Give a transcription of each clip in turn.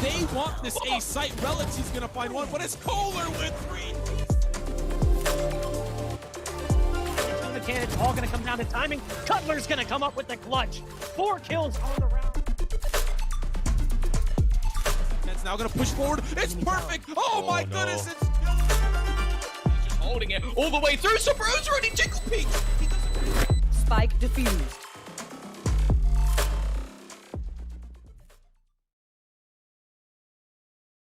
They want this A site. Relative's gonna find one, but it's Kohler with 3. The kids all gonna come down to timing. Cutler's gonna come up with the clutch. 4 kills on the round. It's now gonna push forward. It's perfect. Oh my goodness! It's He's just holding it all the way through. Sabro's already tickle peek. Spike defused.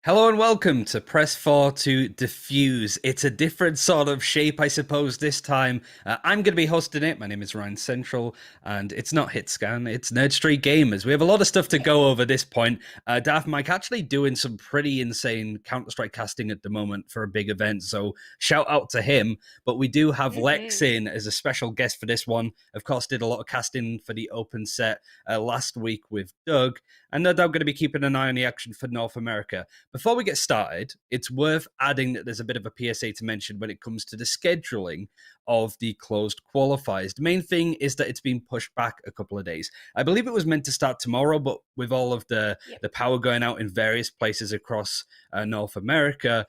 Hello and welcome to Press 4 to Defuse. It's a different sort of shape, I suppose, this time. I'm going to be hosting it. My name is Ryan Central, and it's not HitScan, it's Nerd Street Gamers. We have a lot of stuff to go over this point. Daft Mike actually doing some pretty insane Counter-Strike casting at the moment for a big event, so shout out to him. But we do have Lex in as a special guest for this one. Of course, did a lot of casting for the open set last week with Doug, and no doubt going to be keeping an eye on the action for North America. Before we get started, it's worth adding that there's a bit of a PSA to mention when it comes to the scheduling of the closed qualifiers. The main thing is that it's been pushed back a couple of days. I believe it was meant to start tomorrow, but with all of the power going out in various places across North America,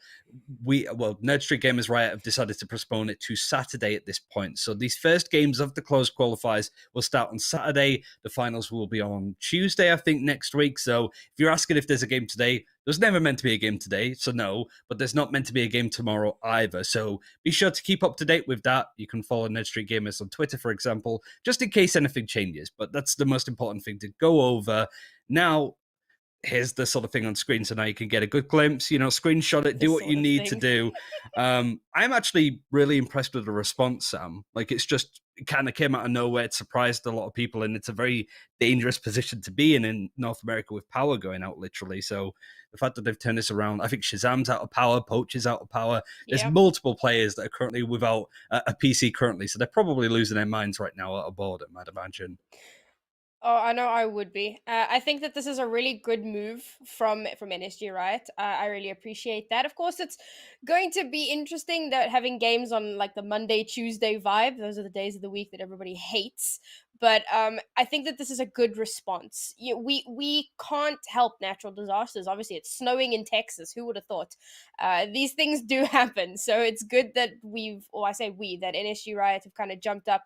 Nerd Street Gamers Riot have decided to postpone it to Saturday at this point. So these first games of the closed qualifiers will start on Saturday. The finals will be on Tuesday, I think, next week. So if you're asking if there's a game today, there's never meant to be a game today, so no, but there's not meant to be a game tomorrow either. So be sure to keep up to date with that. You can follow Nerd Street Gamers on Twitter, for example, just in case anything changes. But that's the most important thing to go over. Now, here's the sort of thing on screen, so now you can get a good glimpse, screenshot it, do what you need to do. I'm actually really impressed with the response, Sam. Like, it kind of came out of nowhere. It surprised a lot of people, and it's a very dangerous position to be in North America with power going out, literally. So the fact that they've turned this around, I think Shazam's out of power, Poach is out of power. There's multiple players that are currently without a PC currently, so they're probably losing their minds right now out of boredom, I'd imagine. Oh, I know I would be. I think that this is a really good move from NSG, right? I really appreciate that. Of course, it's going to be interesting that having games on like the Monday, Tuesday vibe. Those are the days of the week that everybody hates. But I think that this is a good response. We can't help natural disasters. Obviously, it's snowing in Texas. Who would have thought? These things do happen. So it's good that that NSG Riot have kind of jumped up,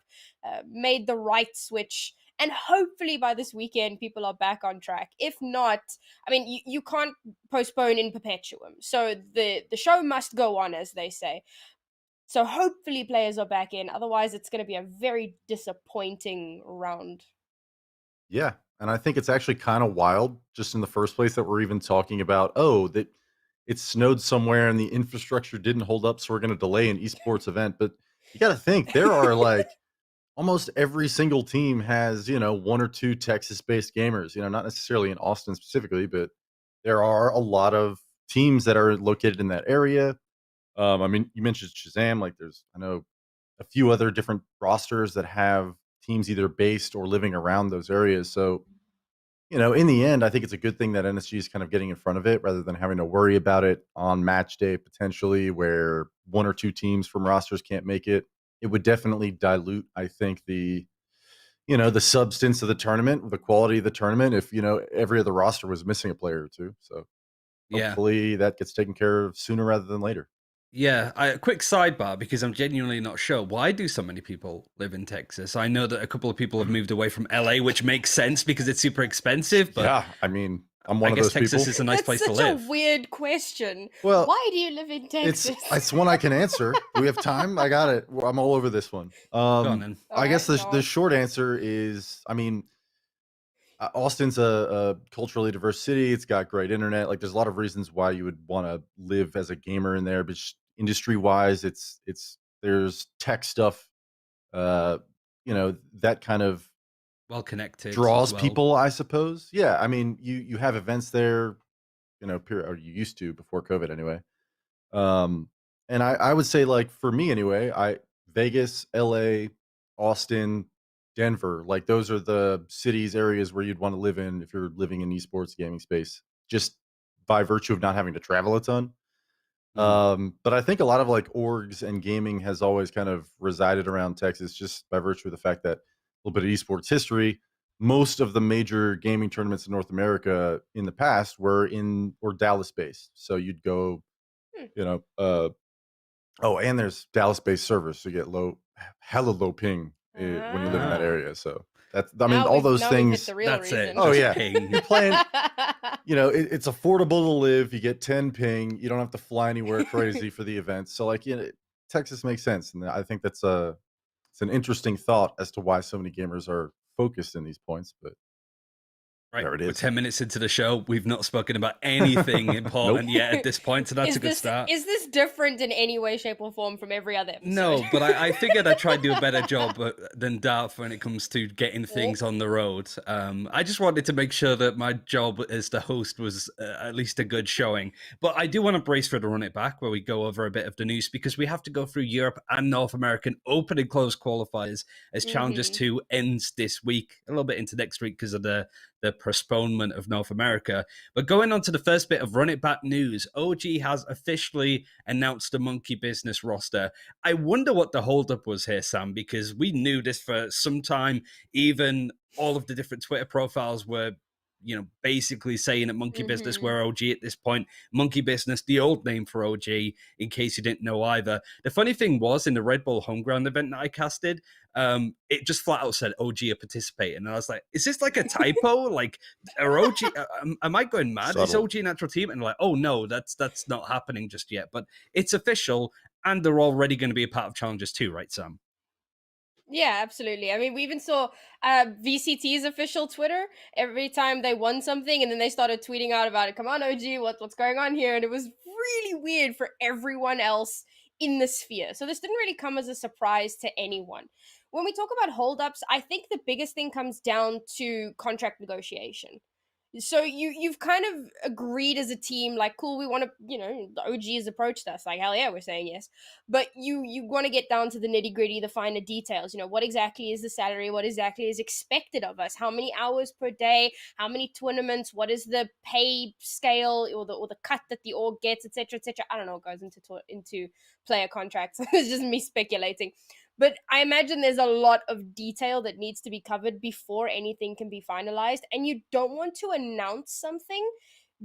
made the right switch. And hopefully by this weekend, people are back on track. If not, I mean, you can't postpone in perpetuum. So the show must go on, as they say. So hopefully players are back in. Otherwise, it's going to be a very disappointing round. Yeah, and I think it's actually kind of wild, just in the first place, that we're even talking about, that it snowed somewhere and the infrastructure didn't hold up, so we're going to delay an esports event. But you got to think, there are like... almost every single team has, 1 or 2 Texas-based gamers, not necessarily in Austin specifically, but there are a lot of teams that are located in that area. I mean, you mentioned Shazam, like I know a few other different rosters that have teams either based or living around those areas. So, in the end, I think it's a good thing that NSG is kind of getting in front of it rather than having to worry about it on match day, potentially, where 1 or 2 teams from rosters can't make it. It would definitely dilute, I think, the substance of the tournament, the quality of the tournament, if, every other roster was missing a player or two. So hopefully that gets taken care of sooner rather than later. Yeah, quick sidebar, because I'm genuinely not sure. Why do so many people live in Texas? I know that a couple of people have moved away from LA, which makes sense because it's super expensive. But yeah, I mean, I'm one of those Texas people. Is a nice place to live. That's such a weird question. Well, why do you live in Texas? It's one I can answer. Do we have time? I got it. I'm all over this one. Go on, then. I guess the short answer is, I mean, Austin's a culturally diverse city. It's got great internet. Like, there's a lot of reasons why you would want to live as a gamer in there. But industry wise, there's tech stuff. That kind of well connected draws people, I suppose. Yeah, I mean, you have events there, or you used to before COVID anyway. And I would say, like, for me anyway, Vegas, LA, Austin, Denver, like, those are the cities, areas where you'd want to live in if you're living in esports gaming space, just by virtue of not having to travel a ton. But I think a lot of like orgs and gaming has always kind of resided around Texas, just by virtue of the fact that a little bit of esports history, most of the major gaming tournaments in North America in the past were Dallas based. So you'd go, you know, oh, and there's Dallas based servers, so you get hella low ping when you live in that Ah. area. So that's, I mean, all those now we've hit things. the real That's reason. it. Oh Just yeah, ping. you're playing. You know, it's affordable to live. You get 10 ping. You don't have to fly anywhere crazy for the events. So like, you know, Texas makes sense, and I think that's it's an interesting thought as to why so many gamers are focused in these points. But Right, there it we're is. 10 minutes into the show. We've not spoken about anything important yet at this point, so that's a good start. Is this different in any way, shape, or form from every other episode? No, but I figured I'd try to do a better job than Darth when it comes to getting things on the road. I just wanted to make sure that my job as the host was at least a good showing. But I do want to brace for the Run It Back, where we go over a bit of the news, because we have to go through Europe and North American open and close qualifiers as Challengers 2 ends this week, a little bit into next week because of the postponement of North America. But going on to the first bit of Run It Back news, OG has officially announced the Monkey Business roster. I wonder what the holdup was here, Sam, because we knew this for some time. Even all of the different Twitter profiles were, you know, basically saying that Monkey Business were OG at this point. Monkey Business, the old name for OG, in case you didn't know either. The funny thing was, in the Red Bull Homeground event that I casted, it just flat out said OG are participating. And I was like, is this like a typo? Like, are OG, am I going mad? Is Subtle. OG an actual team? And like, oh no, that's not happening just yet. But it's official, and they're already going to be a part of Challengers 2, right, Sam? Yeah, absolutely. I mean, we even saw VCT's official Twitter every time they won something, and then they started tweeting out about it. Come on, OG, what's going on here? And it was really weird for everyone else in the sphere. So this didn't really come as a surprise to anyone. When we talk about holdups, I think the biggest thing comes down to contract negotiation. So you've kind of agreed as a team, like, cool, we want to, you know, the OG has approached us, like, hell yeah, we're saying yes. But you want to get down to the nitty gritty, the finer details. You know, what exactly is the salary? What exactly is expected of us? How many hours per day? How many tournaments? What is the pay scale or the cut that the org gets, etc., etc. I don't know what goes into player contracts. It's just me speculating. But I imagine there's a lot of detail that needs to be covered before anything can be finalized. And you don't want to announce something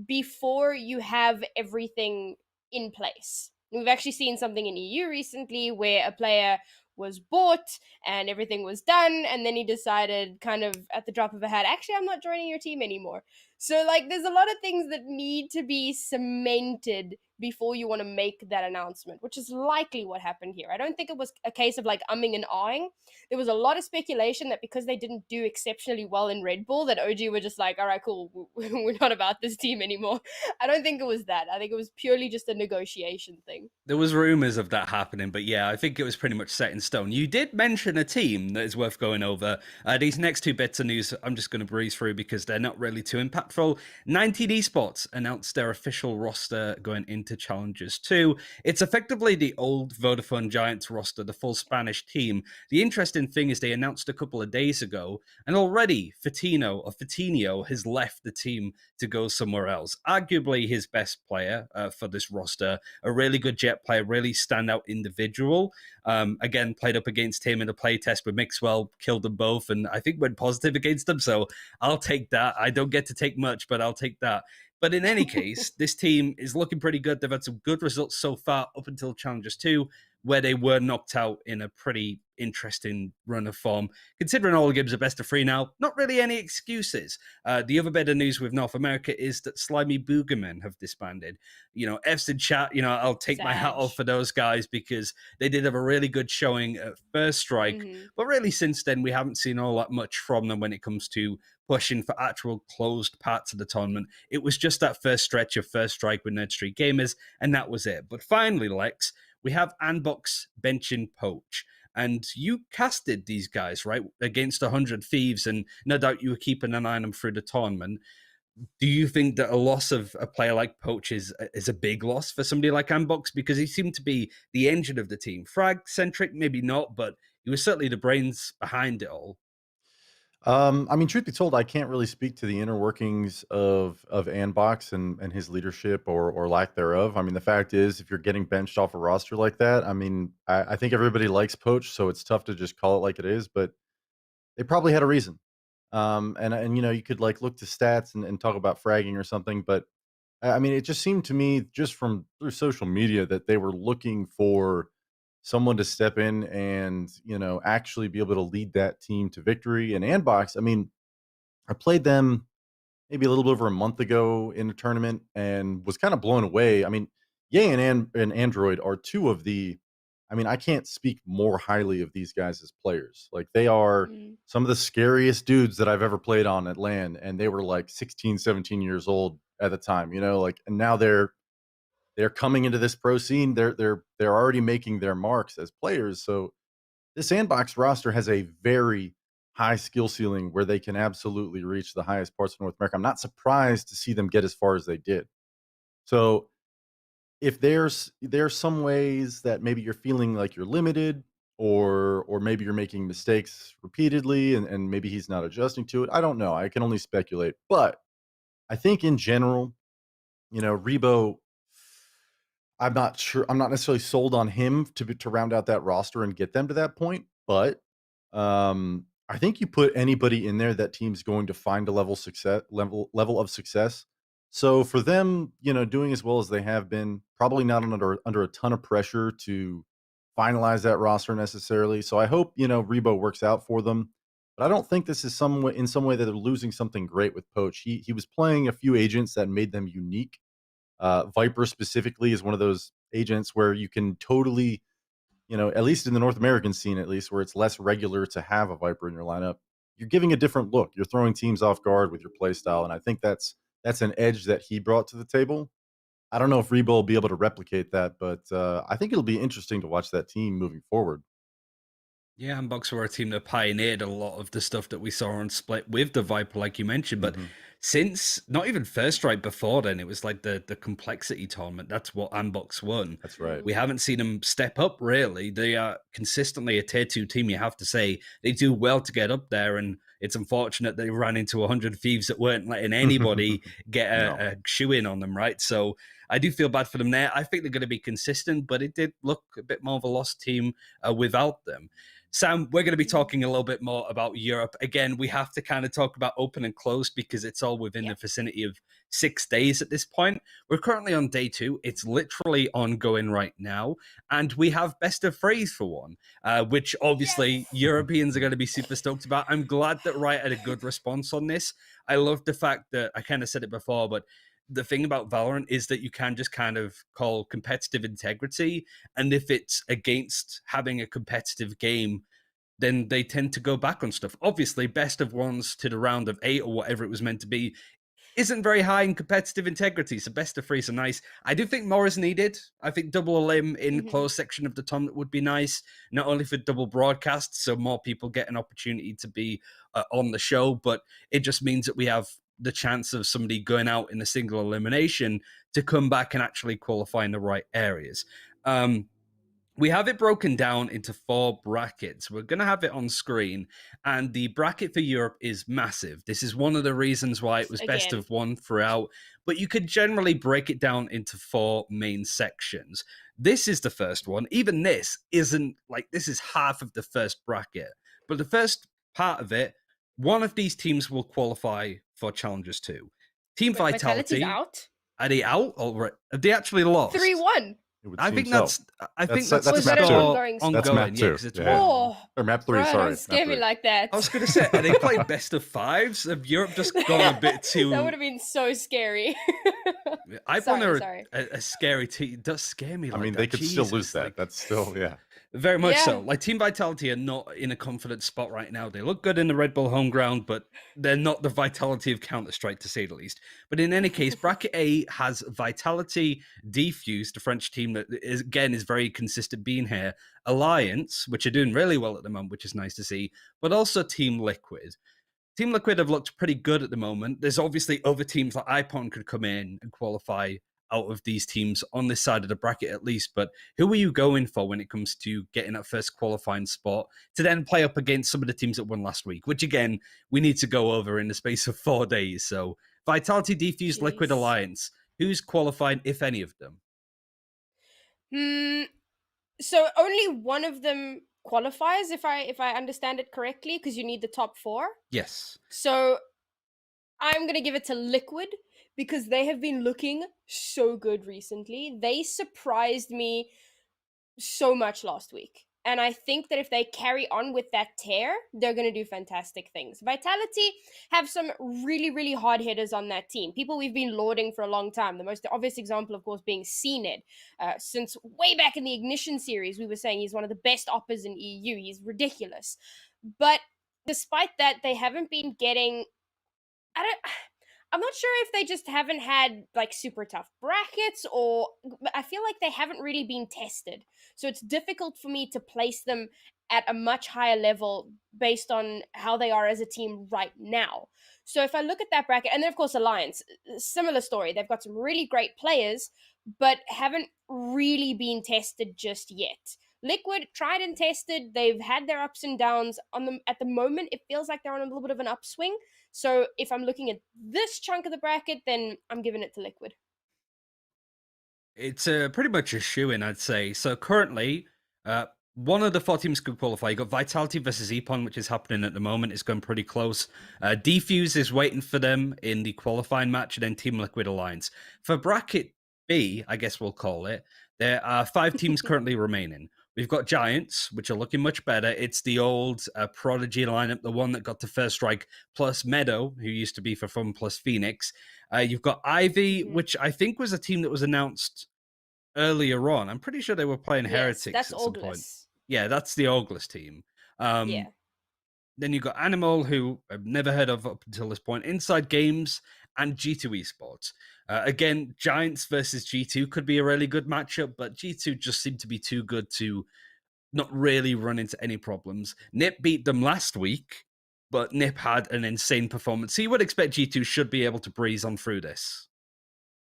before you have everything in place. We've actually seen something in EU recently where a player was bought and everything was done, and then he decided, kind of at the drop of a hat, actually, I'm not joining your team anymore. So, like, there's a lot of things that need to be cemented before you want to make that announcement, which is likely what happened here. I don't think it was a case of like umming and ahhing. There was a lot of speculation that because they didn't do exceptionally well in Red Bull, that OG were just like, all right, cool, we're not about this team anymore. I don't think it was that. I think it was purely just a negotiation thing. There was rumors of that happening, but yeah, I think it was pretty much set in stone. You did mention a team that is worth going over. These next two bits of news, I'm just going to breeze through because they're not really too impactful. 19 Esports announced their official roster going into Challengers 2. It's effectively the old Vodafone Giants roster, the full Spanish team. The interesting thing is they announced a couple of days ago, and already Fatinho has left the team to go somewhere else. Arguably his best player for this roster, a really good jet player, really standout individual. Again, played up against him in a playtest with Mixwell, killed them both, and I think went positive against them. So I'll take that. I don't get to take much, but I'll take that. But in any case, this team is looking pretty good. They've had some good results so far up until Challengers 2, where they were knocked out in a pretty interesting run of form. Considering all the games are best of 3 now, not really any excuses. The other bit of news with North America is that Slimy Boogermen have disbanded. You know, F's in chat, you know, I'll take my hat off for those guys because they did have a really good showing at First Strike. But really, since then, we haven't seen all that much from them when it comes to pushing for actual closed parts of the tournament. It was just that first stretch of First Strike with Nerd Street Gamers, and that was it. But finally, Lex, we have Unbox, Bench, Poach. And you casted these guys, right, against 100 Thieves, and no doubt you were keeping an eye on them through the tournament. Do you think that a loss of a player like Poach is a big loss for somebody like Unbox? Because he seemed to be the engine of the team. Frag-centric, maybe not, but he was certainly the brains behind it all. I mean, truth be told, I can't really speak to the inner workings of Anbox and his leadership or lack thereof. I mean, the fact is, if you're getting benched off a roster like that, I mean, I think everybody likes Poach, so it's tough to just call it like it is. But they probably had a reason. And you know, you could like look to stats and talk about fragging or something, but I mean, it just seemed to me just from through social media that they were looking for someone to step in and, you know, actually be able to lead that team to victory. And Andbox, I mean, I played them maybe a little bit over a month ago in a tournament and was kind of blown away. I mean, Ye and Android are two of the, I mean, I can't speak more highly of these guys as players. Like they are Mm. some of the scariest dudes that I've ever played on at LAN, and they were like 16, 17 years old at the time, you know, like, and now they're coming into this pro scene. They're already making their marks as players. So this sandbox roster has a very high skill ceiling where they can absolutely reach the highest parts of North America. I'm not surprised to see them get as far as they did. So if there's some ways that maybe you're feeling like you're limited, or maybe you're making mistakes repeatedly and maybe he's not adjusting to it. I don't know. I can only speculate. But I think in general, you know, Rebo, I'm not sure. I'm not necessarily sold on him to round out that roster and get them to that point, but I think you put anybody in there, that team's going to find a level of success. So for them, you know, doing as well as they have been, probably not under a ton of pressure to finalize that roster necessarily. So I hope, you know, Rebo works out for them. But I don't think this is in some way that they're losing something great with Poach. He was playing a few agents that made them unique. Viper specifically is one of those agents where you can totally, you know, at least in the North American scene, at least where it's less regular to have a Viper in your lineup, you're giving a different look. You're throwing teams off guard with your play style, and I think that's an edge that he brought to the table. I don't know if Rebo will be able to replicate that, but I think it'll be interesting to watch that team moving forward. Yeah, and Bucks were a team that pioneered a lot of the stuff that we saw on Split with the Viper, like you mentioned. But since not even First Strike before then, it was like the complexity tournament. That's what Ambox won. That's right. We haven't seen them step up really. They are consistently a tier 2 team, you have to say. They do well to get up there, and it's unfortunate they ran into 100 thieves that weren't letting anybody get a shoe in on them, right? So I do feel bad for them there. I think they're going to be consistent, but it did look a bit more of a lost team without them. Sam, we're going to be talking a little bit more about Europe. Again, we have to kind of talk about open and closed because it's all within the vicinity of 6 days at this point. We're currently on day 2. It's literally ongoing right now. And we have best of FAZE for one, which obviously Europeans are going to be super stoked about. I'm glad that Riot had a good response on this. I love the fact that, I kind of said it before, but the thing about Valorant is that you can just kind of call competitive integrity. And if it's against having a competitive game, then they tend to go back on stuff. Obviously, best of ones to the round of 8 or whatever it was meant to be isn't very high in competitive integrity. So best of 3s are nice. I do think more is needed. I think double a limb in closed section of the tournament would be nice, not only for double broadcasts, so more people get an opportunity to be on the show, but it just means that we have the chance of somebody going out in a single elimination to come back and actually qualify in the right areas. We have it broken down into 4 brackets. We're going to have it on screen, and the bracket for Europe is massive. This is one of the reasons why it was best of 1 throughout, but you could generally break it down into 4 main sections. This is the first one. Even this isn't like, this is half of the first bracket, but the first part of it, one of these teams will qualify for Challengers 2. Team Vitality. out? Are they out? Or have they actually lost? 3-1. I think so. that's that's map ongoing. ongoing. That's map 2. Oh, or map 3. bro, Sorry, don't scare me like that. I was going to say, are they playing best of 5s? Have Europe just gone a bit too? That would have been so scary. I want a scary team. It does scare me. Like I mean, that. they could still lose that. Like, That's still, very much so. Like Team Vitality are not in a confident spot right now. They look good in the Red Bull home ground, but they're not the Vitality of Counter-Strike, to say the least. But in any case, bracket A has Vitality, Defuse, the French team that is very consistent being here, Alliance, which are doing really well at the moment, which is nice to see, but also Team Liquid. Team Liquid have looked pretty good at the moment. There's obviously other teams like iPon could come in and qualify out of these teams on this side of the bracket at least, but who are you going for when it comes to getting that first qualifying spot to then play up against some of the teams that won last week, which again, we need to go over in the space of 4 days. So Vitality, Defuse, Liquid, Alliance, who's qualified, if any of them? So only one of them qualifiers, if I understand it correctly, because you need the top 4. Yes. So I'm gonna give it to Liquid because they have been looking so good recently. They surprised me so much last week. And I think that if they carry on with that tear, they're going to do fantastic things. Vitality have some really, really hard hitters on that team. People we've been lauding for a long time. The most obvious example, of course, being CNED. Since way back in the Ignition series, we were saying he's one of the best oppers in EU. He's ridiculous. But despite that, they haven't been getting... I'm not sure if they just haven't had like super tough brackets, or I feel like they haven't really been tested. So it's difficult for me to place them at a much higher level based on how they are as a team right now. So if I look at that bracket, and then of course Alliance, similar story. They've got some really great players, but haven't really been tested just yet. Liquid, tried and tested. They've had their ups and downs. At the moment, it feels like they're on a little bit of an upswing. So if I'm looking at this chunk of the bracket, then I'm giving it to Liquid. It's pretty much a shoo-in, I'd say. So currently, one of the 4 teams could qualify. You got Vitality versus Epon, which is happening at the moment. It's going pretty close. Defuse is waiting for them in the qualifying match, and then Team Liquid Alliance. For bracket B, I guess we'll call it, there are 5 teams currently remaining. We've got Giants, which are looking much better. It's the old Prodigy lineup, the one that got to First Strike, plus Meadow, who used to be for Fun, plus Phoenix. You've got Ivy, which I think was a team that was announced earlier on. I'm pretty sure they were playing Heretics that's at some point. August. Yeah, that's the August team. Yeah. Then you've got Animal, who I've never heard of up until this point, Inside Games, and G2 Esports. Again, Giants versus G2 could be a really good matchup, but G2 just seem to be too good to not really run into any problems. Nip beat them last week, but Nip had an insane performance. So you would expect G2 should be able to breeze on through this.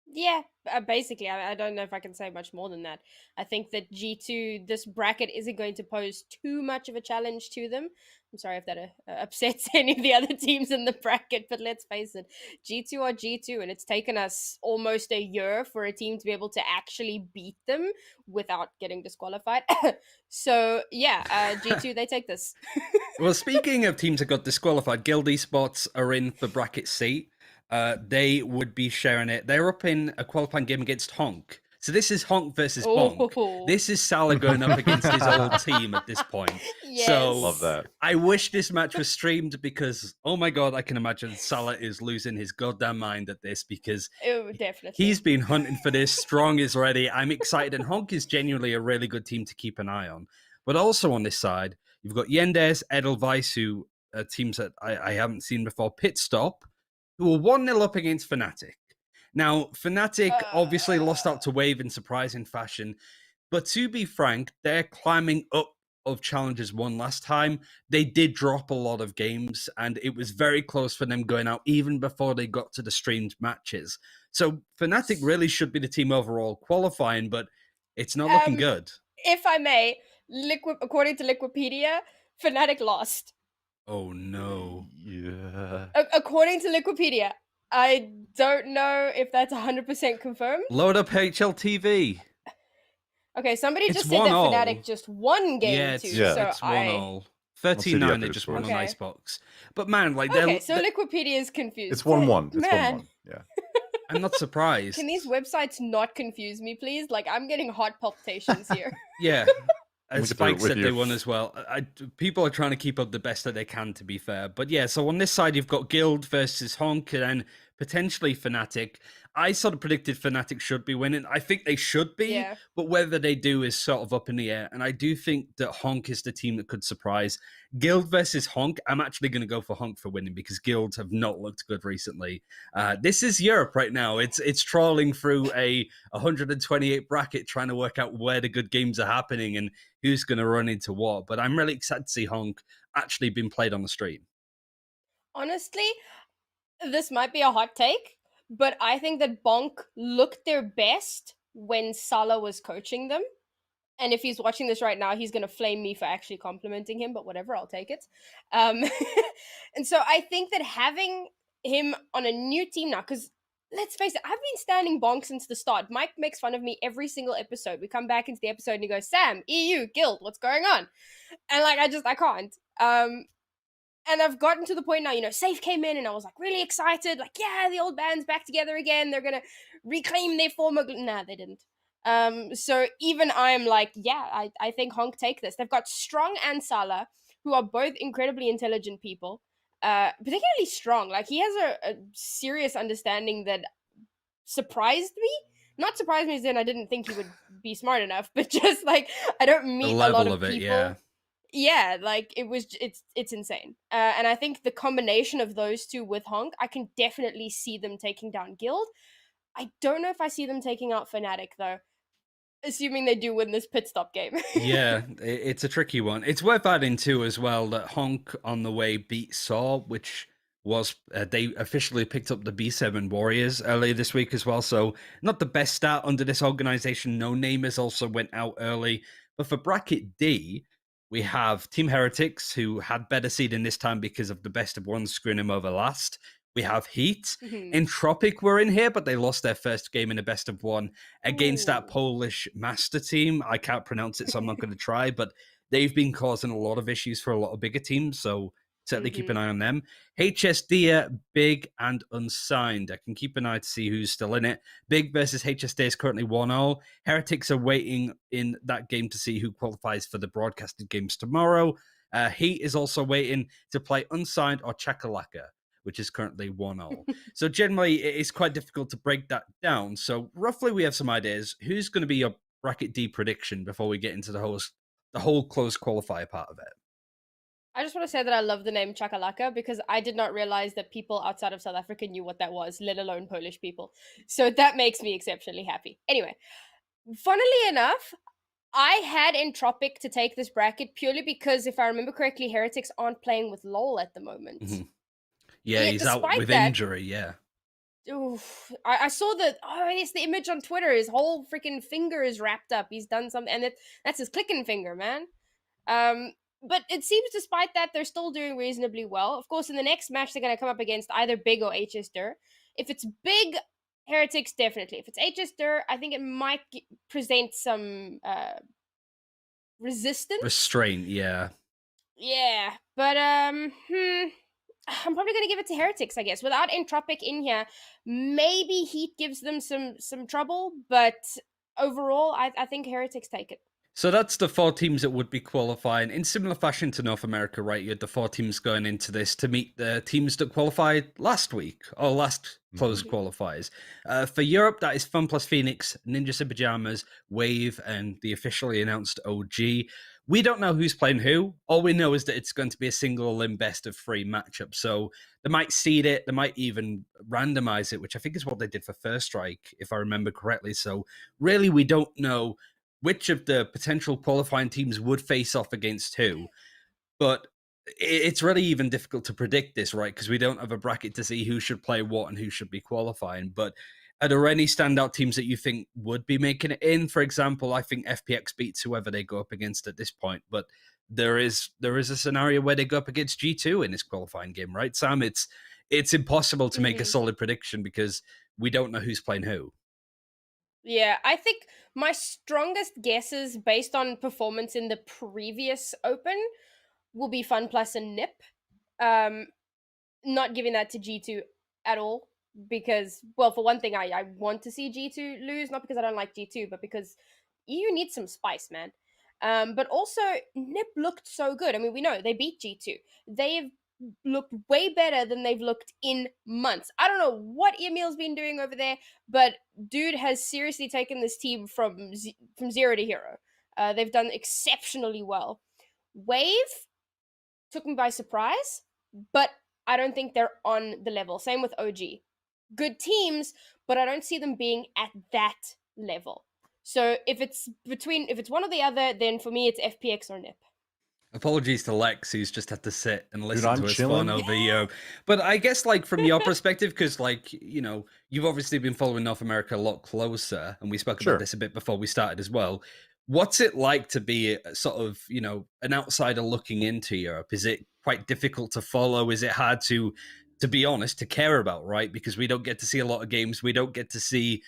Yeah, basically, I don't know if I can say much more than that. I think that G2, this bracket isn't going to pose too much of a challenge to them. I'm sorry if that upsets any of the other teams in the bracket, but let's face it, G2 are G2, and it's taken us almost a year for a team to be able to actually beat them without getting disqualified. So, yeah, G2, they take this. Well, speaking of teams that got disqualified, Guild Esports are in for bracket C. They would be sharing it. They're up in a qualifying game against Honk. So this is Honk versus Bonk. Oh. This is Salah going up against his old team at this point. Yes. So Love that. I wish this match was streamed because, oh my God, I can imagine Salah is losing his goddamn mind at this because Oh, definitely. he's been hunting for this. Strong is ready. I'm excited. And Honk is genuinely a really good team to keep an eye on. But also on this side, you've got Yendes, Edelweiss, who are teams that I haven't seen before, Pit Stop, who are 1-0 up against Fnatic. Now, Fnatic obviously lost out to Wave in surprising fashion, but to be frank, they're climbing up of challenges won last time. They did drop a lot of games, and it was very close for them going out even before they got to the streamed matches. So Fnatic really should be the team overall qualifying, but it's not looking good. If I may, according to Liquipedia, Fnatic lost. Oh no. Yeah. According to Liquipedia, I don't know if that's 100% confirmed. Load up HLTV. Okay, somebody It's just said that 1-0. Fnatic just won game Yeah, two, it's, so it's I... 1-0. I'll see the 39, they updated just won scores. on Okay. Icebox. But man, like, Okay, so Liquipedia is confused. It's 1-1. It's Man. 1-1. Yeah. I'm not surprised. Can these websites not confuse me, please? Like, I'm getting heart palpitations here. Yeah. As Look at Spike with said, your- they won as well. People are trying to keep up the best that they can, to be fair. But yeah, so on this side, you've got Guild versus Honk and then potentially Fnatic. I sort of predicted Fnatic should be winning. I think they should be, Yeah. but whether they do is sort of up in the air. And I do think that Honk is the team that could surprise. Guild versus Honk, I'm actually going to go for Honk for winning because Guild have not looked good recently. This is Europe right now. It's trawling through a 128 bracket trying to work out where the good games are happening and who's going to run into what. But I'm really excited to see Honk actually being played on the stream. Honestly, this might be a hot take, but I think that Bonk looked their best when Salah was coaching them. And if he's watching this right now, he's going to flame me for actually complimenting him, but whatever, I'll take it. And so I think that having him on a new team now, because let's face it, I've been standing bonk since the start. Mike makes fun of me every single episode. We come back into the episode and he goes, Sam, EU, guild, what's going on? And like, I can't. And I've gotten to the point now, you know, Safe came in and I was like really excited. Like, yeah, the old band's back together again. They're going to reclaim their former... Nah, they didn't. So even I'm like, yeah, I think Honk take this. They've got Strong and Salah, who are both incredibly intelligent people. Particularly Strong. Like, he has a serious understanding that surprised me. Not surprised me as in I didn't think he would be smart enough, but just like, I don't meet The a level lot of of it, people. yeah. Yeah, like it's insane. And I think the combination of those two with Honk, I can definitely see them taking down Guild. I don't know if I see them taking out Fnatic though, assuming they do win this pit stop game. Yeah, it's a tricky one. It's worth adding too as well that Honk on the way beat Saw, which was they officially picked up the B7 Warriors earlier this week as well. So not the best start under this organization. No Namers also went out early, but for bracket D, we have Team Heretics, who had better seeding this time because of the best of one screwing them over last. We have Heat. Entropic were in here, but they lost their first game in a best of one against that Polish master team. I can't pronounce it, so I'm not going to try, but they've been causing a lot of issues for a lot of bigger teams, so certainly keep an eye on them. HSD, Big, and Unsigned. I can keep an eye to see who's still in it. Big versus HSD is currently 1-0. Heretics are waiting in that game to see who qualifies for the broadcasted games tomorrow. Heat is also waiting to play Unsigned or Chakalaka, which is currently 1-0. So generally, it is quite difficult to break that down. So roughly, we have some ideas. Who's going to be your bracket D prediction before we get into the whole closed qualifier part of it? I just want to say that I love the name Chakalaka because I did not realize that people outside of South Africa knew what that was, let alone Polish people. So that makes me exceptionally happy. Anyway, funnily enough, I had Entropic to take this bracket purely because, if I remember correctly, Heretics aren't playing with LoL at the moment. Yeah, Yet he's out despite with that- injury, yeah. Oof. I saw the it's the image on Twitter. His whole freaking finger is wrapped up. He's done something, and that's his clicking finger, man. But it seems despite that they're still doing reasonably well. Of course, in the next match they're going to come up against either Big or HSD. If it's Big, Heretics definitely. If it's HSD, I think it might present some resistance. Restraint, yeah. Yeah, but I'm probably gonna give it to Heretics, I guess. Without Entropic in here, maybe Heat gives them some trouble, but overall, I think Heretics take it. So that's the 4 teams that would be qualifying. In similar fashion to North America, right? You had the 4 teams going into this to meet the teams that qualified last week, or last closed qualifiers. For Europe, that is Fun Plus Phoenix, Ninja Super Pajamas, Wave, and the officially announced OG. We don't know who's playing who. All we know is that it's going to be a single limb best of 3 matchup. So they might seed it. They might even randomize it, which I think is what they did for First Strike, if I remember correctly. So really, we don't know which of the potential qualifying teams would face off against who. But it's really even difficult to predict this, right? Because we don't have a bracket to see who should play what and who should be qualifying. But are there any standout teams that you think would be making it in? For example, I think FPX beats whoever they go up against at this point. But there is a scenario where they go up against G2 in this qualifying game, right, Sam? It's impossible to make a solid prediction because we don't know who's playing who. Yeah, I think my strongest guesses based on performance in the previous Open will be Fun Plus and Nip. Not giving that to G2 at all because, well, for one thing, I want to see G2 lose, not because I don't like G2, but because EU needs some spice, man. But also, Nip looked so good. I mean, we know they beat G2. They've looked way better than they've looked in months. I don't know what Emil's been doing over there, but dude has seriously taken this team from zero to hero. They've done exceptionally well. Wave took me by surprise, but I don't think they're on the level. Same with OG. Good teams, but I don't see them being at that level. So if it's one or the other, then for me it's FPX or NIP. Apologies to Lex, who's just had to sit and listen I'm to us chilling. fun over you. But I guess, like, from your perspective, because, like, you know, you've obviously been following North America a lot closer, and we spoke about this a bit before we started as well. What's it like to be sort of, you know, an outsider looking into Europe? Is it quite difficult to follow? Is it hard to to be honest, to care about, right? Because we don't get to see a lot of games. We don't get to see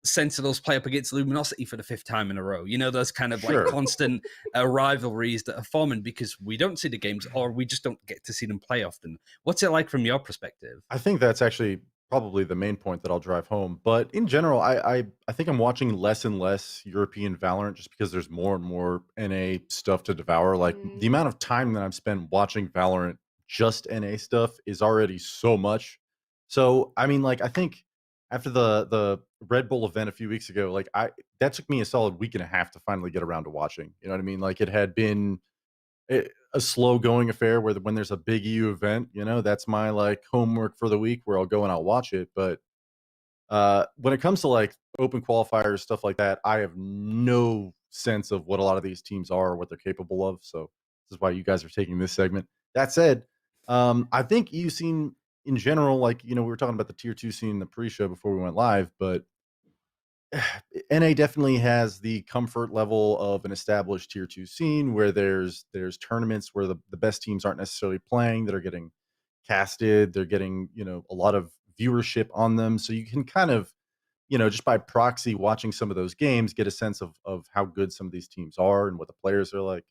Sentinels play up against Luminosity for the 5th time in a row. You know, those kind of like Sure. constant rivalries that are forming because we don't see the games or we just don't get to see them play often. What's it like from your perspective? I think that's actually probably the main point that I'll drive home. But in general, I think I'm watching less and less European Valorant just because there's more and more NA stuff to devour. Like the amount of time that I've spent watching Valorant, just NA stuff, is already so much. So I mean, like I think after the Red Bull event a few weeks ago, like that took me a solid week and a half to finally get around to watching. You know what I mean? Like it had been a slow going affair where when there's a big EU event, you know, that's my like homework for the week where I'll go and I'll watch it. But when it comes to like open qualifiers, stuff like that, I have no sense of what a lot of these teams are or what they're capable of. So this is why you guys are taking this segment. That said, I think EU scene in general, like, you know, we were talking about the tier 2 scene in the pre-show before we went live, but NA definitely has the comfort level of an established tier 2 scene where there's tournaments where the best teams aren't necessarily playing that are getting casted. They're getting, you know, a lot of viewership on them. So you can kind of, you know, just by proxy watching some of those games, get a sense of how good some of these teams are and what the players are like.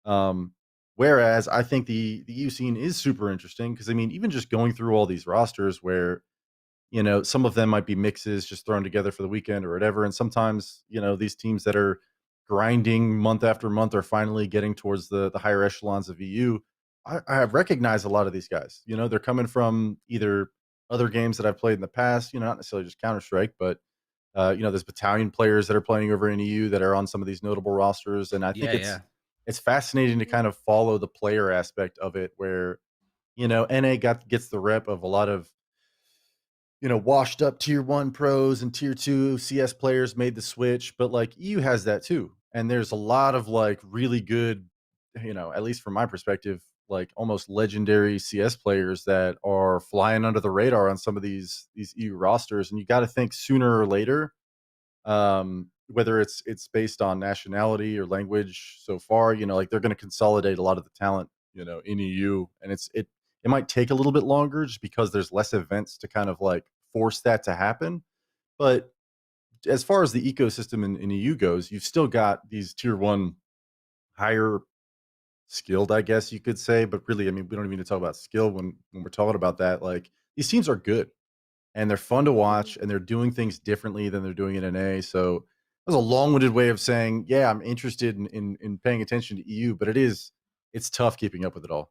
Um, Whereas I think the EU scene is super interesting because I mean, even just going through all these rosters where you know, some of them might be mixes just thrown together for the weekend or whatever. And sometimes, you know, these teams that are grinding month after month are finally getting towards the higher echelons of EU. I have recognized a lot of these guys. You know, they're coming from either other games that I've played in the past, you know, not necessarily just Counter-Strike, but you know, there's battalion players that are playing over in EU that are on some of these notable rosters. And I think Yeah, yeah. it's fascinating to kind of follow the player aspect of it where, you know, NA gets the rep of a lot of you know, washed up tier 1 pros and tier 2 CS players made the switch, but like EU has that too. And there's a lot of like really good, you know, at least from my perspective, like almost legendary CS players that are flying under the radar on some of these EU rosters. And you got to think sooner or later, whether it's based on nationality or language so far, you know, like they're going to consolidate a lot of the talent, you know, in EU. And it might take a little bit longer just because there's less events to kind of like force that to happen. But as far as the ecosystem in EU goes, you've still got these tier 1 higher skilled, I guess you could say. But really, I mean, we don't even need to talk about skill when we're talking about that. Like these teams are good and they're fun to watch and they're doing things differently than they're doing in NA. So that was a long-winded way of saying, yeah, I'm interested in paying attention to EU, but it's tough keeping up with it all.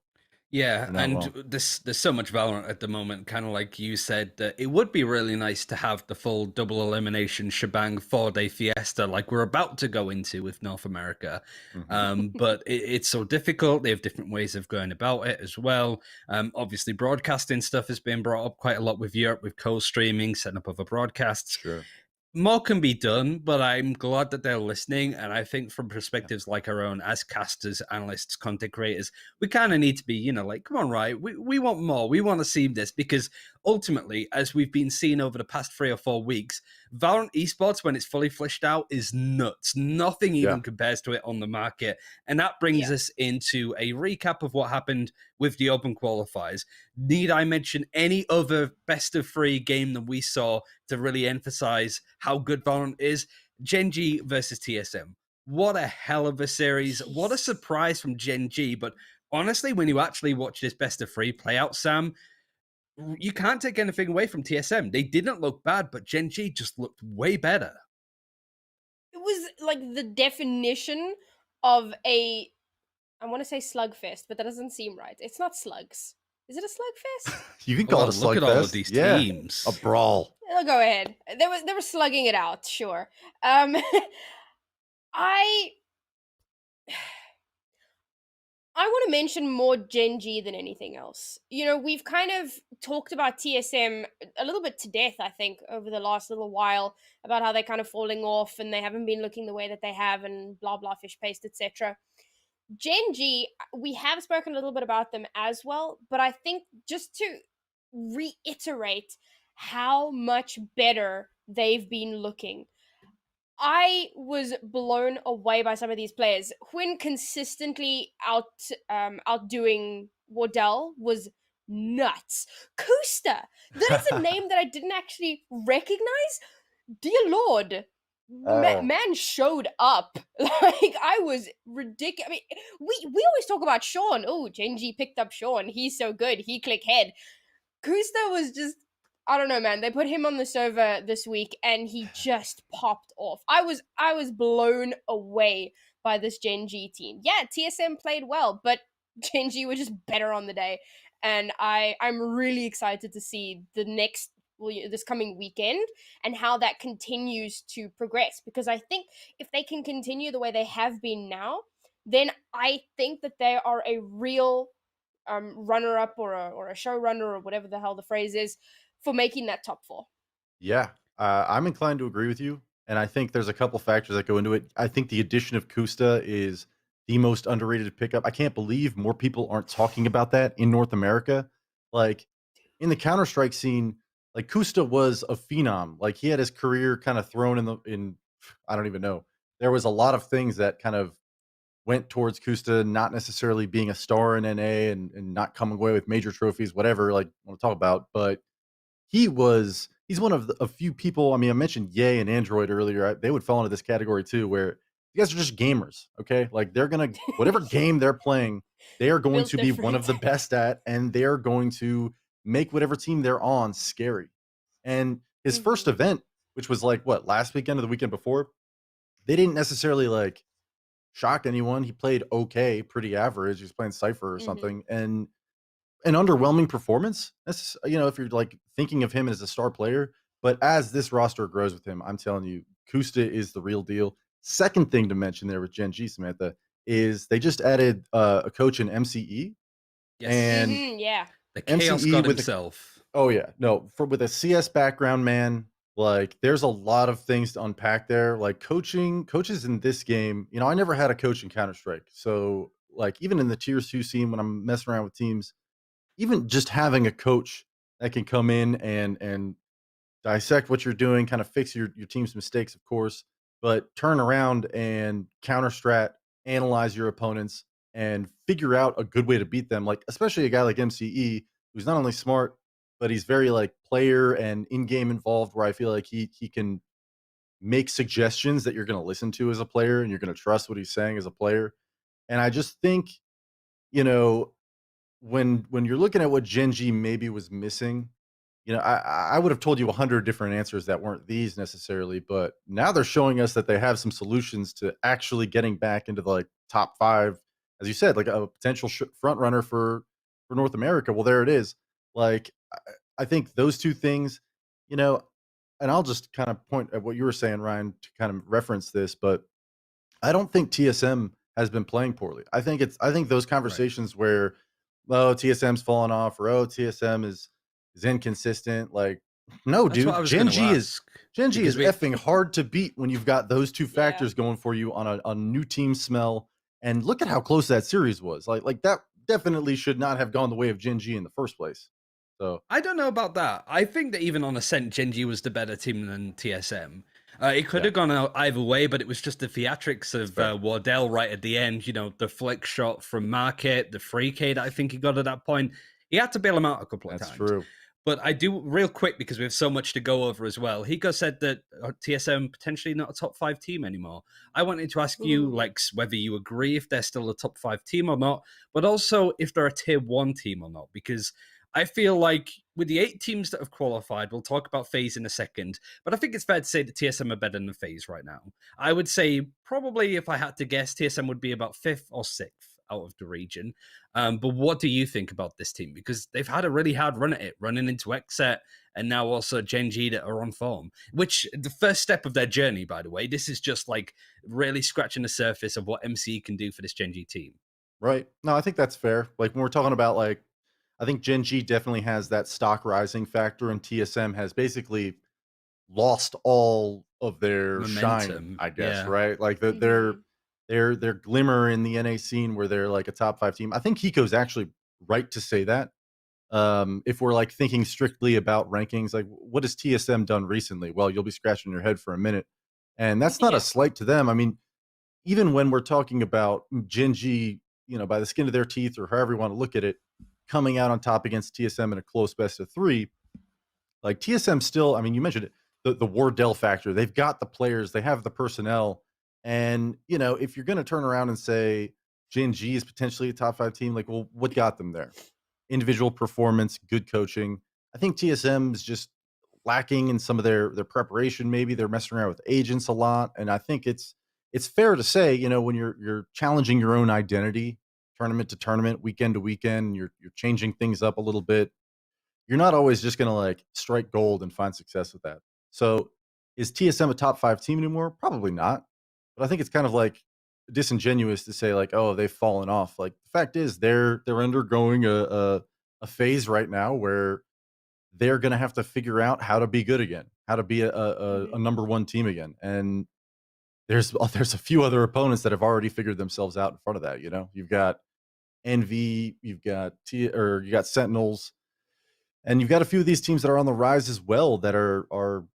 Yeah, You're not and wrong. there's so much Valorant at the moment, kind of like you said, that it would be really nice to have the full double elimination shebang 4-day fiesta like we're about to go into with North America. But it's so difficult. They have different ways of going about it as well. Obviously, broadcasting stuff has been brought up quite a lot with Europe, with co-streaming, setting up other broadcasts. Sure. More can be done, but I'm glad that they're listening. And I think from perspectives like our own, as casters, analysts, content creators, we kind of need to be, you know, like, come on, right? We want more. We want to see this because ultimately, as we've been seeing over the past 3 or 4 weeks, Valorant esports, when it's fully fleshed out, is nuts. Nothing even compares to it on the market. And that brings us into a recap of what happened with the open qualifiers. Need I mention any other best of 3 game that we saw to really emphasize how good Valorant is? Gen.G versus TSM. What a hell of a series. What a surprise from Gen.G. But honestly, when you actually watch this best of 3 play out, Sam, you can't take anything away from TSM. They didn't look bad, but Gen.G just looked way better. It was like the definition of a, I want to say slugfest, but that doesn't seem right. It's not slugs. Is it a slugfest? You can call it a Look at all of slugfest. these Yeah. teams. A brawl. I'll go ahead. They were slugging it out, sure. I want to mention more Gen.G than anything else. You know, we've kind of talked about TSM a little bit to death, I think, over the last little while about how they're kind of falling off and they haven't been looking the way that they have and blah blah fish paste, etc. Gen.G, we have spoken a little bit about them as well, but I think just to reiterate how much better they've been looking. I was blown away by some of these players. Hwyn consistently outdoing Wardell was nuts. Kusta, that is a name that I didn't actually recognize. Dear Lord, man showed up. Like, I was ridiculous. I mean, we always talk about Sean. Oh, Gen.G picked up Sean. He's so good. He click head. Kusta was just, I don't know, man. They put him on the server this week, and he just popped off. I was blown away by this Gen.G team. Yeah, TSM played well, but Gen.G were just better on the day, and I'm really excited to see the next this coming weekend and how that continues to progress, because I think if they can continue the way they have been now, then I think that they are a real runner up or a showrunner or whatever the hell the phrase is for making that top 4. Yeah, I'm inclined to agree with you, and I think there's a couple factors that go into it. I think the addition of Kusta is the most underrated pickup. I can't believe more people aren't talking about that in North America. Like, in the Counter-Strike scene, like, Kusta was a phenom. Like, he had his career kind of thrown in I don't even know. There was a lot of things that kind of went towards Kusta not necessarily being a star in NA and not coming away with major trophies, whatever, like, want to talk about, but he's one of a few people. I mean, I mentioned Ye and Android earlier. They would fall into this category too, where you guys are just gamers, okay? Like, they're gonna whatever game they're playing, they are going Built to be one of the different. best at, and they're going to make whatever team they're on scary. And his first Mhm. event, which was like what, last weekend or the weekend before, they didn't necessarily like shock anyone. He played okay, pretty average. He was playing Cypher or Mhm. something, and an underwhelming performance. That's, if you're like thinking of him as a star player, but as this roster grows with him, I'm telling you, Kusta is the real deal. Second thing to mention there with Gen.G, Samantha, is they just added a coach in MCE, Yes. and Mhm. Yeah. The Chaos MCE God with a himself. oh yeah, no, with a CS background, man, like, there's a lot of things to unpack there. Like, coaches in this game, I never had a coach in Counter Strike, so like even in the tier 2 scene when I'm messing around with teams, even just having a coach that can come in and dissect what you're doing, kind of fix your team's mistakes, of course, but turn around and counter strat, analyze your opponents, and figure out a good way to beat them. Like, especially a guy like MCE, who's not only smart, but he's very like player and in-game involved, where I feel like he can make suggestions that you're going to listen to as a player and you're going to trust what he's saying as a player. And I just think, you know, when you're looking at what Gen.G maybe was missing, I would have told you 100 different answers that weren't these necessarily, but now they're showing us that they have some solutions to actually getting back into the like top 5, as you said, like a potential front runner for North America. Well, there it is. Like, I think those two things, you know, and I'll just kind of point at what you were saying, Ryan, to kind of reference this, but I don't think TSM has been playing poorly. I think those Right. conversations where, oh, TSM's fallen off, or oh, TSM is inconsistent. Like, no, That's what I dude, was going to ask. Gen G Because is we effing hard to beat when you've got those two Yeah. factors going for you on a new team smell. And look at how close that series was. Like that definitely should not have gone the way of Gen G in the first place. So I don't know about that. I think that even on Ascent, Gen.G was the better team than TSM. It could yeah, have gone out either way, but it was just the theatrics that's of fair. Wardell right at the end. The flick shot from Market, the free K that I think he got at that point. He had to bail him out a couple of That's times. true. But I do, real quick, because we have so much to go over as well. Hiko said that TSM potentially not a top 5 team anymore. I wanted to ask you, Ooh. like, whether you agree if they're still a top 5 team or not, but also if they're a tier 1 team or not, because I feel like with the 8 teams that have qualified, we'll talk about FaZe in a second, but I think it's fair to say that TSM are better than FaZe right now. I would say probably, if I had to guess, TSM would be about 5th or 6th out of the region. But what do you think about this team? Because they've had a really hard run at it, running into XSET and now also Gen.G that are on form, which the first step of their journey, by the way. This is just like really scratching the surface of what MCE can do for this Gen.G team. Right. No, I think that's fair. Like, when we're talking about, like, I think Gen G definitely has that stock rising factor, and TSM has basically lost all of their shine, Momentum. I guess, Yeah. right? Like, Mhm. their glimmer in the NA scene where they're like a top 5 team. I think Hiko's actually right to say that. If we're like thinking strictly about rankings, like, what has TSM done recently? Well, you'll be scratching your head for a minute. And that's not a Yeah. slight to them. I mean, even when we're talking about Gen G, by the skin of their teeth or however you want to look at it, coming out on top against TSM in a close best of 3. Like TSM still, I mean, you mentioned it, the Wardell factor. They've got the players, they have the personnel, and if you're going to turn around and say Gen.G is potentially a top 5 team, like, well, what got them there? Individual performance, good coaching. I think TSM is just lacking in some of their preparation. Maybe they're messing around with agents a lot, and I think it's fair to say, when you're challenging your own identity, tournament to tournament, weekend to weekend, you're changing things up a little bit. You're not always just going to like strike gold and find success with that. So, is TSM a top 5 team anymore? Probably not. But I think it's kind of like disingenuous to say like, oh, they've fallen off. Like the fact is, they're undergoing a phase right now where they're going to have to figure out how to be good again, how to be a number 1 team again. And there's a few other opponents that have already figured themselves out in front of that. You've got Envy, you've got you got Sentinels, and you've got a few of these teams that are on the rise as well that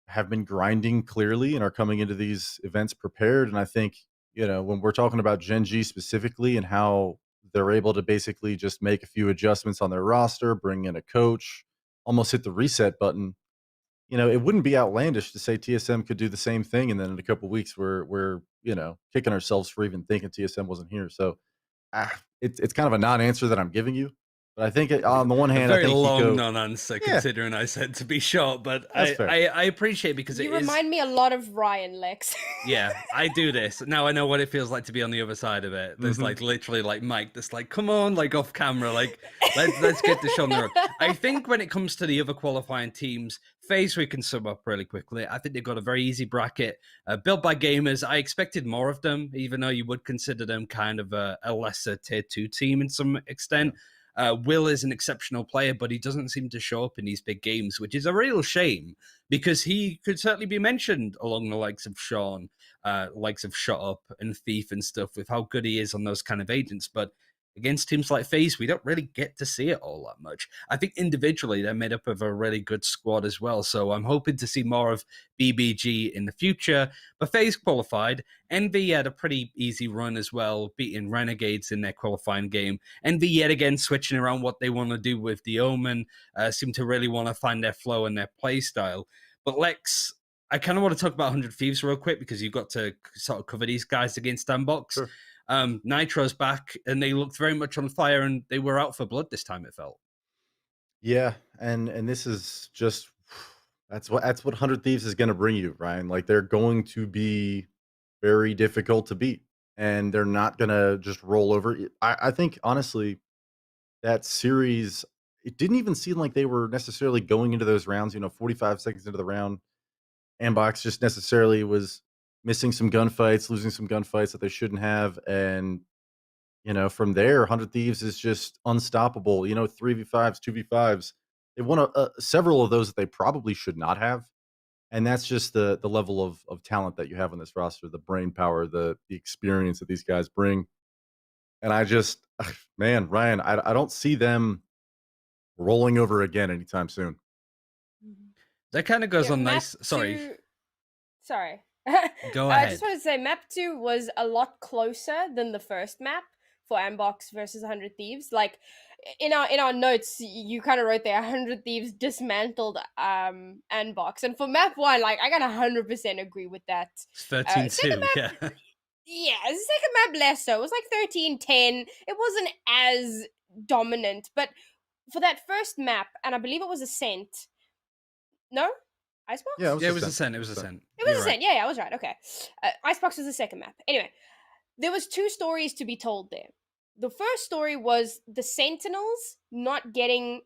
have been grinding clearly and are coming into these events prepared. And I think, when we're talking about Gen.G specifically and how they're able to basically just make a few adjustments on their roster, bring in a coach, almost hit the reset button, it wouldn't be outlandish to say TSM could do the same thing. And then in a couple of weeks, we're kicking ourselves for even thinking TSM wasn't here. So it's kind of a non-answer that I'm giving you. But I think on the one hand, a very I think long non-answer, considering I said to be short. But I appreciate it because you remind me a lot of Ryan, Lex. Yeah, I do this now. I know what it feels like to be on the other side of it. There's like literally like Mike that's like, come on, like off camera, like let's get this on the road. I think when it comes to the other qualifying teams, FaZe we can sum up really quickly. I think they've got a very easy bracket built by gamers. I expected more of them, even though you would consider them kind of a lesser tier 2 team in some extent. Will is an exceptional player, but he doesn't seem to show up in these big games, which is a real shame because he could certainly be mentioned along the likes of Sean, likes of Shut Up and Thief and stuff with how good he is on those kind of agents. But against teams like FaZe, we don't really get to see it all that much. I think individually they're made up of a really good squad as well. So I'm hoping to see more of BBG in the future. But FaZe qualified. Envy had a pretty easy run as well, beating Renegades in their qualifying game. Envy yet again switching around what they want to do with the Omen, seem to really want to find their flow and their play style. But Lex, I kind of want to talk about 100 Thieves real quick because you've got to sort of cover these guys against Sandbox. Sure. Nitro's back and they looked very much on fire and they were out for blood this time, it felt. Yeah, and this is just that's what 100 Thieves is going to bring you, Ryan. Like they're going to be very difficult to beat and they're not going to just roll over. I think honestly that series, it didn't even seem like they were necessarily going into those rounds, 45 seconds into the round. Ambox just necessarily was missing some gunfights, losing some gunfights that they shouldn't have. And, from there, 100 Thieves is just unstoppable. 3v5s, 2v5s. They won several of those that they probably should not have. And that's just the level of talent that you have on this roster, the brain power, the experience that these guys bring. And I just, man, Ryan, I don't see them rolling over again anytime soon. That kind of goes on nice. Sorry. Go ahead. I just want to say map 2 was a lot closer than the first map for Ambox versus 100 Thieves. Like in our notes, you kind of wrote there 100 Thieves dismantled Ambox. And for map 1, like I gotta 100% agree with that. It's 13-2, yeah. Yeah, the second map less so. It was like 13-10. It wasn't as dominant, but for that first map, and I believe it was Ascent. No? Icebox? Yeah, it was Ascent. It was Ascent. It was Ascent. Yeah, I was right. Okay. Icebox was the second map. Anyway, there was 2 stories to be told there. The first story was the Sentinels not getting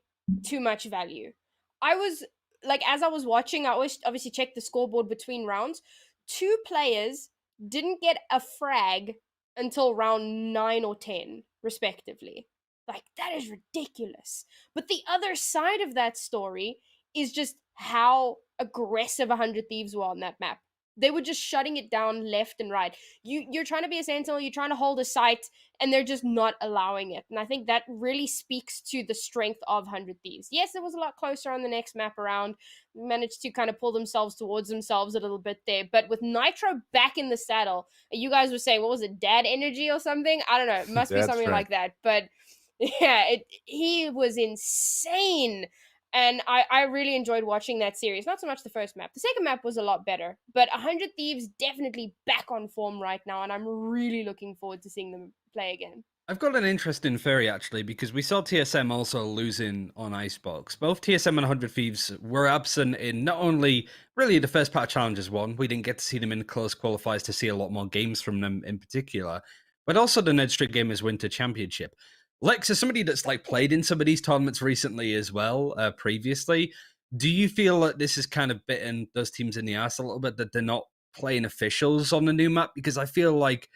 too much value. I was, like, as I was watching, I always obviously checked the scoreboard between rounds. 2 players didn't get a frag until round 9 or 10, respectively. Like, that is ridiculous. But the other side of that story is just how aggressive 100 Thieves were on that map. They were just shutting it down left and right. You're trying to be a sentinel, you're trying to hold a site, and they're just not allowing it. And I think that really speaks to the strength of 100 Thieves. Yes, it was a lot closer on the next map around. Managed to kind of pull themselves towards themselves a little bit there. But with Nitro back in the saddle, you guys were saying, what was it, dad energy or something? I don't know. It must be something like that. But Yeah, he was insane. And I really enjoyed watching that series. Not so much the first map. The second map was a lot better. But 100 Thieves definitely back on form right now. And I'm really looking forward to seeing them play again. I've got an interesting theory actually, because we saw TSM also losing on Icebox. Both TSM and 100 Thieves were absent in not only really the first part of Challenges 1, we didn't get to see them in close qualifiers to see a lot more games from them in particular, but also the Nerd Street Gamers Winter Championship. Lex, as somebody that's like played in some of these tournaments recently as well, previously, do you feel that this is kind of bitten those teams in the ass a little bit, that they're not playing officials on the new map? Because I feel like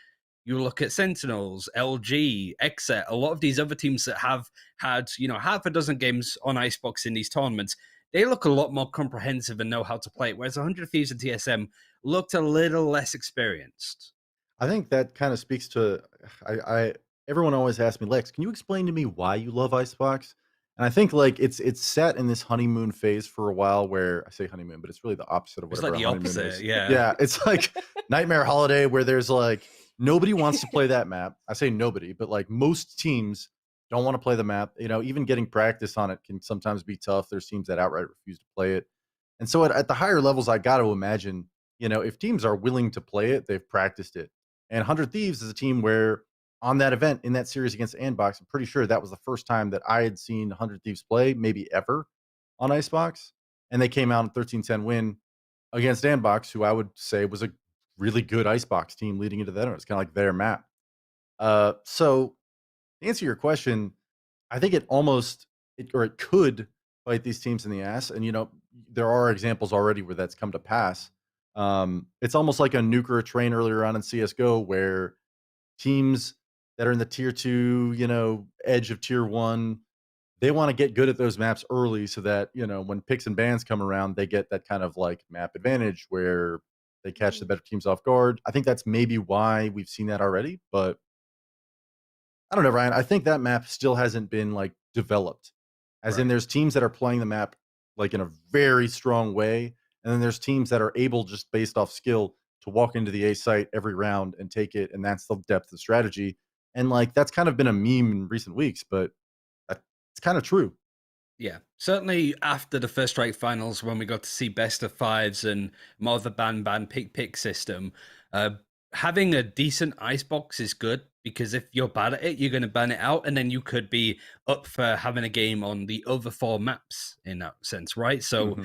you look at Sentinels, LG, XSET, a lot of these other teams that have had, half a dozen games on Icebox in these tournaments, they look a lot more comprehensive and know how to play it, whereas 100 Thieves and TSM looked a little less experienced. I think that kind of speaks to I everyone always asks me, Lex, can you explain to me why you love Icebox? And I think like it's set in this honeymoon phase for a while where I say honeymoon, but it's really the opposite of It's whatever like a the honeymoon opposite, is. yeah. Yeah, it's like Nightmare Holiday where there's like nobody wants to play that map. I say nobody, but like most teams don't want to play the map. Even getting practice on it can sometimes be tough. There's teams that outright refuse to play it. And so at the higher levels, I got to imagine, if teams are willing to play it, they've practiced it. And 100 Thieves is a team where on that event in that series against Andbox, I'm pretty sure that was the first time that I had seen 100 Thieves play, maybe ever, on Icebox. And they came out in 13-10 win against Andbox, who I would say was a really good Icebox team leading into that. It's kind of like their map. So to answer your question, I think it could bite these teams in the ass. And, there are examples already where that's come to pass. It's almost like a nuke or a train earlier on in CSGO where teams that are in the tier 2, edge of tier 1, they want to get good at those maps early so that, when picks and bans come around, they get that kind of like map advantage where they catch the better teams off guard. I think that's maybe why we've seen that already, but I don't know, Ryan. I think that map still hasn't been like developed. As in there's teams that are playing the map like in a very strong way, and then there's teams that are able, just based off skill, to walk into the A site every round and take it, and that's the depth of strategy. And like that's kind of been a meme in recent weeks, but it's kind of true. Yeah, certainly after the first strike finals, when we got to see best of fives and more of the ban pick system, having a decent icebox is good, because if you're bad at it, you're going to ban it out, and then you could be up for having a game on the other 4 maps in that sense, right? So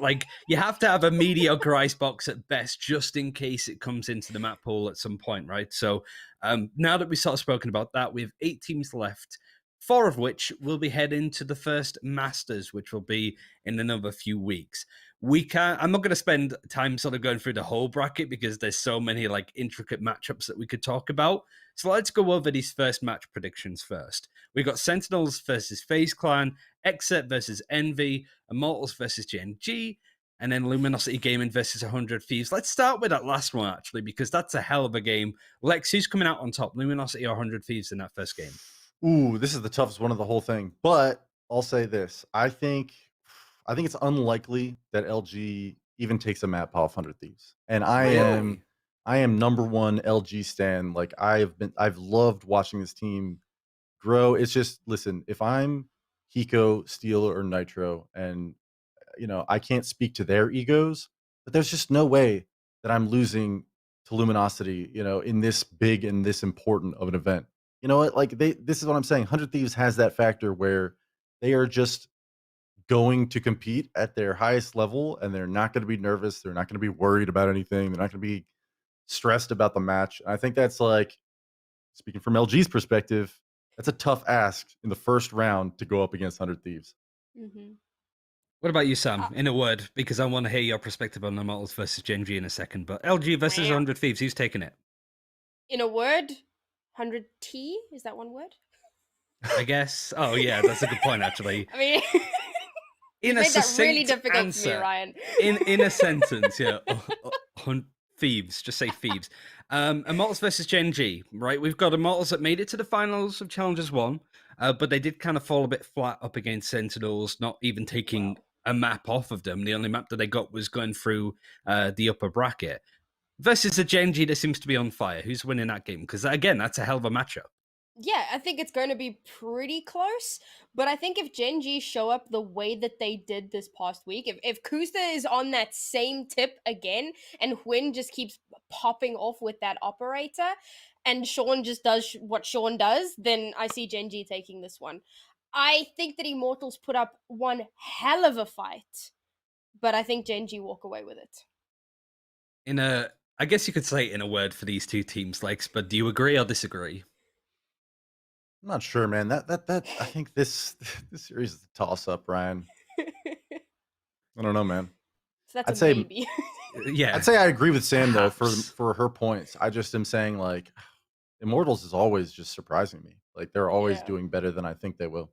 like you have to have a mediocre icebox at best, just in case it comes into the map pool at some point, right? So now that we've sort of spoken about that, we have 8 teams left, 4 of which will be heading to the first Masters, which will be in another few weeks. I'm not going to spend time sort of going through the whole bracket because there's so many like intricate matchups that we could talk about. So let's go over these first match predictions first. We've got Sentinels versus FaZe Clan, XSET versus Envy, Immortals versus GEN.G, and then Luminosity Gaming versus 100 Thieves. Let's start with that last one, actually, because that's a hell of a game. Lex, who's coming out on top, Luminosity or 100 Thieves in that first game? Ooh, this is the toughest one of the whole thing. But I'll say this. I think it's unlikely that LG even takes a map off 100 Thieves. And I am number one LG stan. Like I've loved watching this team grow. It's just, listen, if I'm Hiko, Steel, or Nitro, and I can't speak to their egos, but there's just no way that I'm losing to Luminosity, in this big and this important of an event. You know what? Like this is what I'm saying. 100 Thieves has that factor where they are just going to compete at their highest level, and they're not going to be nervous. They're not going to be worried about anything. They're not going to be stressed about the match. And I think that's like, speaking from LG's perspective, that's a tough ask in the first round to go up against 100 Thieves. Mm-hmm. What about you, Sam? In a word, because I want to hear your perspective on Immortals versus GEN.G in a second. But LG versus 100 Thieves, who's taking it? In a word, 100T? Is that one word? I guess. Oh, yeah, that's a good point, actually. I mean, in you a made that really succinct difficult answer, for me, Ryan. in a sentence, yeah. Thieves, just say Thieves. Immortals versus GEN.G, right? We've got Immortals that made it to the finals of Challenges 1, but they did kind of fall a bit flat up against Sentinels, not even taking a map off of them. The only map that they got was going through the upper bracket. versus a Gen.G that seems to be on fire. Who's winning that game? Because again, that's a hell of a matchup. Yeah, I think it's going to be pretty close. But I think if Gen.G show up the way that they did this past week, if Kusta is on that same tip again, and Hwin just keeps popping off with that operator, and Sean just does what Sean does, then I see Gen.G taking this one. I think that Immortals put up one hell of a fight, but I think Gen.G walk away with it. I guess you could say in a word for these two teams, Lex, but do you agree or disagree? I'm not sure, man. That I think this series is a toss up, Ryan. I don't know, man. So that's I'd a say maybe. Yeah. I'd say I agree with Sam though Perhaps. for her points. I just am saying like Immortals is always just surprising me. Like they're always Yeah. doing better than I think they will.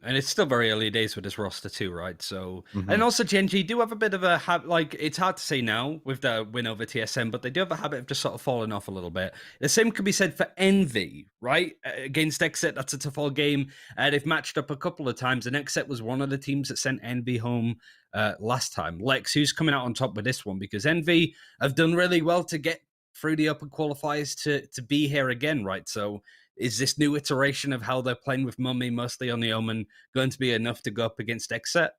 And it's still very early days with this roster too, right? So, Mhm. and also Gen.G do have a bit of a like it's hard to say now with the win over TSM, but they do have a habit of just sort of falling off a little bit. The same could be said for Envy, right? Against XSET, that's a tough all game. They've matched up a couple of times, and XSET was one of the teams that sent Envy home last time. Lex, who's coming out on top with this one? Because Envy have done really well to get through the upper qualifiers to be here again, right? So is this new iteration of how they're playing with Mummy mostly on the Omen going to be enough to go up against XSET?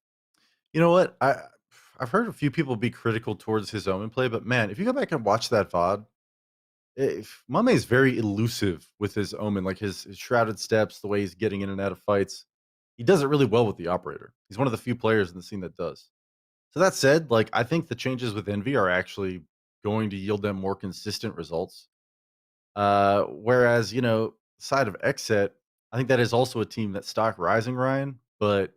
You know what? I've heard a few people be critical towards his Omen play, but man, if you go back and watch that VOD, Mame is very elusive with his Omen, like his shrouded steps, the way he's getting in and out of fights. He does it really well with the operator. He's one of the few players in the scene that does. So that said, like I think the changes with Envy are actually going to yield them more consistent results. Whereas, side of XSET, I think that is also a team that stock rising, Ryan, but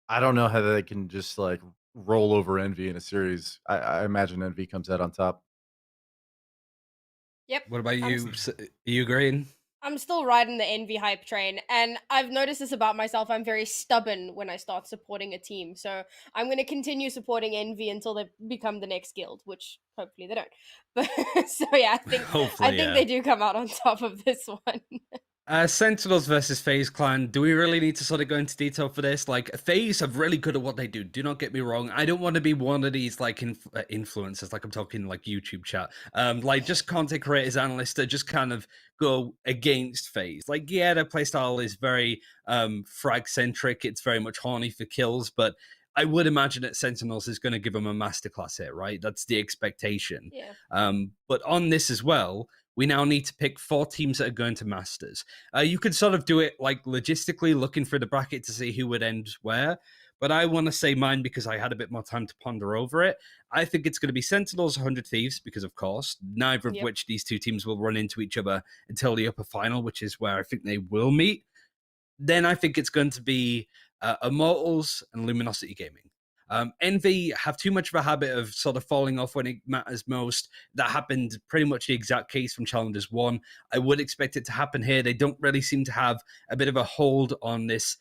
I don't know how they can just like roll over Envy in a series. I imagine Envy comes out on top. Yep. What about I'm you? Are you agreeing? I'm still riding the Envy hype train, and I've noticed this about myself. I'm very stubborn when I start supporting a team, so I'm going to continue supporting Envy until they become the next guild, which hopefully they don't. But so yeah, I think Hopefully, yeah. they do come out on top of this one. Sentinels versus FaZe Clan. Do we really need to sort of go into detail for this? Like, FaZe are really good at what they do. Do not get me wrong. I don't want to be one of these like influencers, like I'm talking like YouTube chat, like just content creators, analysts that just kind of go against FaZe. Like, yeah, their playstyle is very frag centric. It's very much horny for kills, but I would imagine that Sentinels is going to give them a masterclass here, right? That's the expectation. Yeah. But on this as well, we now need to pick 4 teams that are going to Masters. You could sort of do it like logistically, looking through the bracket to see who would end where. But I want to say mine because I had a bit more time to ponder over it. I think it's going to be Sentinels, 100 Thieves, because of course, neither of which these two teams will run into each other until the upper final, which is where I think they will meet. Then I think it's going to be Immortals and Luminosity Gaming. Envy have too much of a habit of sort of falling off when it matters most. That happened pretty much the exact case from Challengers 1. I would expect it to happen here. They don't really seem to have a bit of a hold on this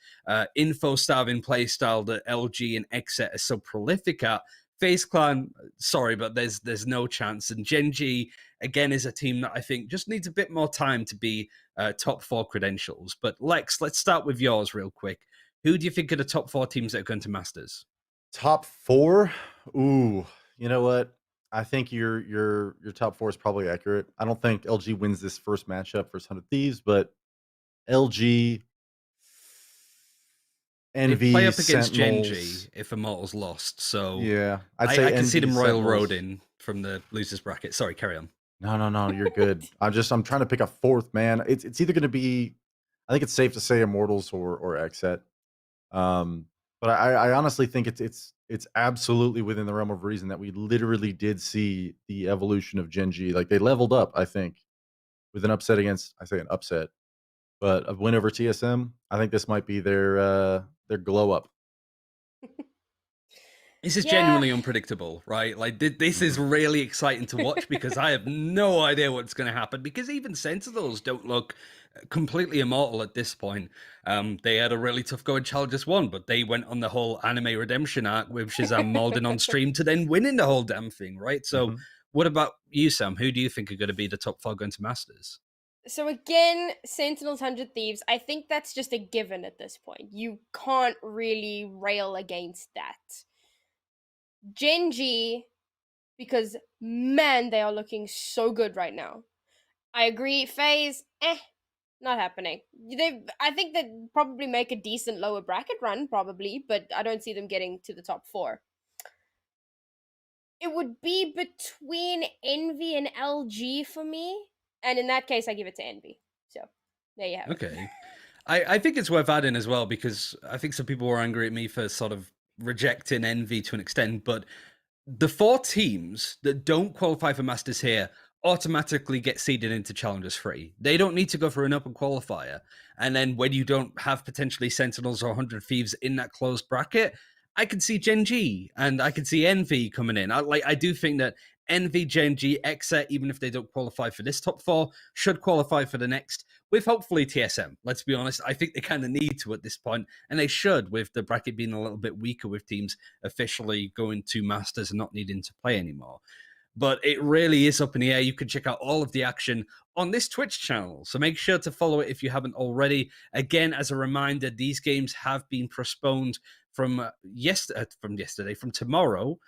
info-starving play style that LG and XSET are so prolific at. FaZe Clan, sorry, but there's no chance. And Gen.G, again, is a team that I think just needs a bit more time to be top 4 credentials. But Lex, let's start with yours real quick. Who do you think are the top 4 teams that are going to Masters? Top 4? Ooh, you know what? I think your top 4 is probably accurate. I don't think LG wins this first matchup versus 100 Thieves, but LG, They Envy, play up against Gen.G Sentinels. if Immortals lost. So Yeah, I'd I say can see Envy, them Royal Sentinels. Roading from the losers bracket. Sorry, carry on. No, you're good. I'm trying to pick a 4th, man. It's either going to be, I think it's safe to say Immortals or XSET. But I honestly think it's absolutely within the realm of reason that we literally did see the evolution of Gen.G. Like they leveled up, I think, with an upset against, I say an upset, but a win over TSM. I think this might be their glow up. This is Yeah. genuinely unpredictable, right? Like this is really exciting to watch because I have no idea what's going to happen. Because even Sentinels don't look completely immortal at this point. They had a really tough go in Challengers 1, but they went on the whole anime redemption arc with Shazam Malden on stream to then winning the whole damn thing, right? So, what about you, Sam? Who do you think are going to be the top 4 going to Masters? So again, Sentinels 100 Thieves, I think that's just a given at this point. You can't really rail against that. Gen.G because man, they are looking so good right now. I agree, FaZe, not happening. I think they'd probably make a decent lower bracket run, probably, but I don't see them getting to the top 4. It would be between Envy and LG for me, and in that case, I give it to Envy. So there you have it. Okay. I think it's worth adding as well, because I think some people were angry at me for sort of rejecting Envy to an extent, but the 4 teams that don't qualify for Masters here automatically get seeded into Challengers 3. They don't need to go for an open qualifier. And then when you don't have potentially Sentinels or 100 Thieves in that closed bracket, I can see Gen.G and I can see Envy coming in. I do think that Envy, Gen.G, XSET, even if they don't qualify for this top 4, should qualify for the next, with hopefully TSM. Let's be honest, I think they kind of need to at this point, and they should, with the bracket being a little bit weaker, with teams officially going to Masters and not needing to play anymore. But it really is up in the air. You can check out all of the action on this Twitch channel, so make sure to follow it if you haven't already. Again, as a reminder, these games have been postponed from tomorrow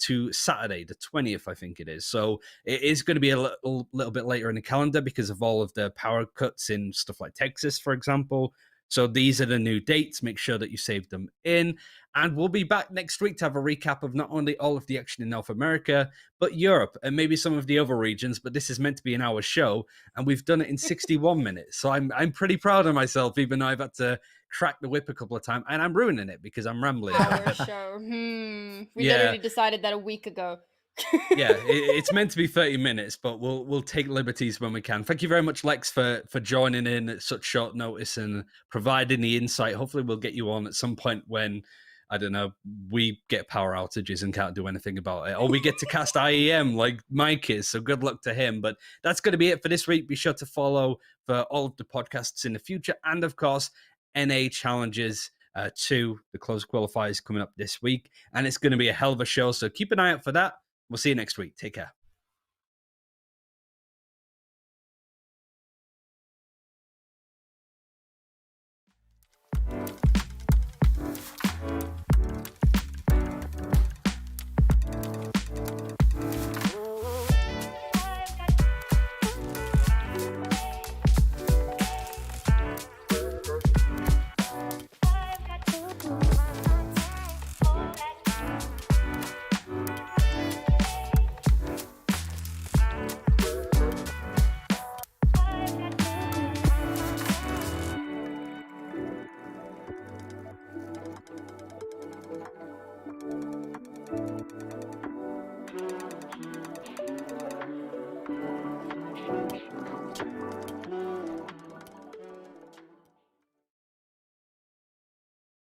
to Saturday, the 20th, I think it is. So it is going to be a little bit later in the calendar because of all of the power cuts in stuff like Texas, for example. So these are the new dates. Make sure that you save them in. And we'll be back next week to have a recap of not only all of the action in North America, but Europe and maybe some of the other regions. But this is meant to be an hour show, and we've done it in 61 minutes. So I'm pretty proud of myself, even though I've had to crack the whip a couple of times, and I'm ruining it because I'm rambling. Our show. We literally decided that a week ago. Yeah, it's meant to be 30 minutes, but we'll take liberties when we can. Thank you very much, Lex, for joining in at such short notice and providing the insight. Hopefully we'll get you on at some point when, I don't know, we get power outages and can't do anything about it, or we get to cast IEM like Mike is, so good luck to him. But that's going to be it for this week. Be sure to follow for all of the podcasts in the future, and of course NA Challenges 2, the closed qualifiers coming up this week, and it's going to be a hell of a show, so keep an eye out for that. We'll see you next week. Take care.